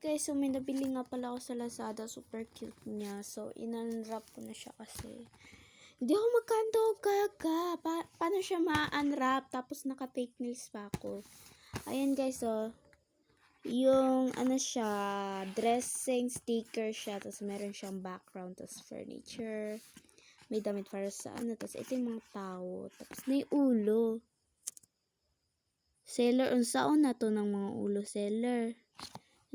Guys, so may nabili nga pala ako sa Lazada. Super cute niya. So, in-unwrap ko na siya kasi hindi ako magkanto gaga. Paano siya ma-unwrap? Tapos naka-fake nails pa ako. Ayan guys, so yung ano siya, dressing sticker siya. Tapos meron siyang background. Tapos furniture. May damit para sa ano. Tapos ito yung mga tao. Tapos may ulo. Seller, unsaon na to ng mga ulo seller.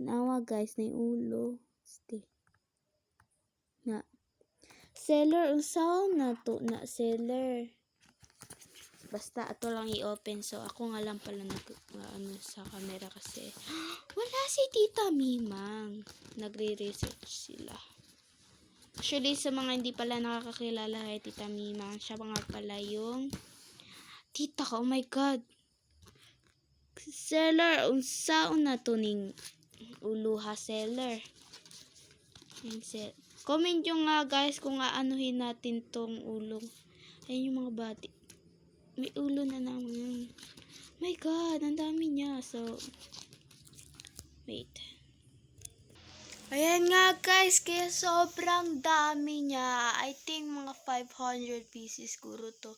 Nawa guys, na ulo. Stay. Na. Seller, unsaon na to na seller. Basta ato lang i-open. So ako nga lang pala ano sa camera kasi wala si Tita Mimang. Nagre-research sila. Actually sa mga hindi pala nakakakilala kay Tita Mimang, siya nga pala yung tita ko. Oh my god. Seller, unsaon na to ning uluha seller. Comment nyo nga guys kung aanuhin natin tong ulong. Ayun yung mga bati. May ulo na naman. My god, ang dami niya. So, wait. Ayan nga guys, kaya sobrang dami niya. I think mga 500 pieces siguro to.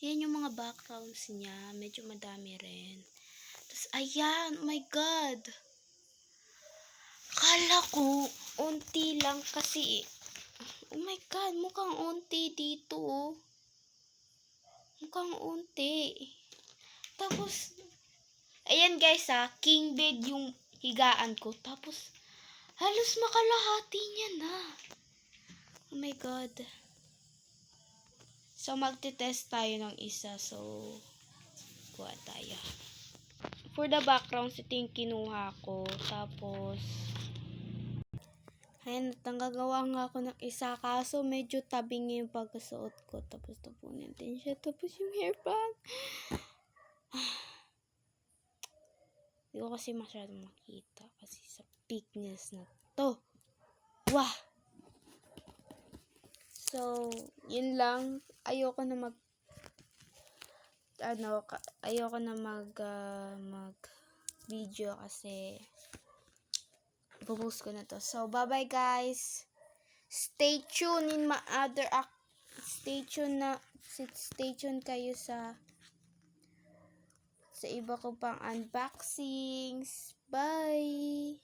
Ayan yung mga backgrounds niya. Medyo madami rin. Tapos, ayan, oh my god. Kala ko, unti lang kasi. Oh my god, mukhang unti dito. Oh. Mukhang unti. Tapos, ayan guys king bed yung higaan ko. Tapos, halos makalahati niya na. Oh my god. So, magte-test tayo ng isa. So, kuha tayo. For the background, ito yung kinuha ko. Tapos, ayan, nanggagawa nga ako ng isa. Kaso, medyo tabing yung pagkasuot ko. Tapos, tapunin din siya. Tapos, yung hairband. Hindi ko kasi masyadong makita. Kasi sa thickness na to. Wah! So, yun lang. Ayoko na mag video kasi ipopost ko na to. So, bye-bye guys. Stay tuned in my other stay tuned kayo sa iba ko pang unboxings. Bye!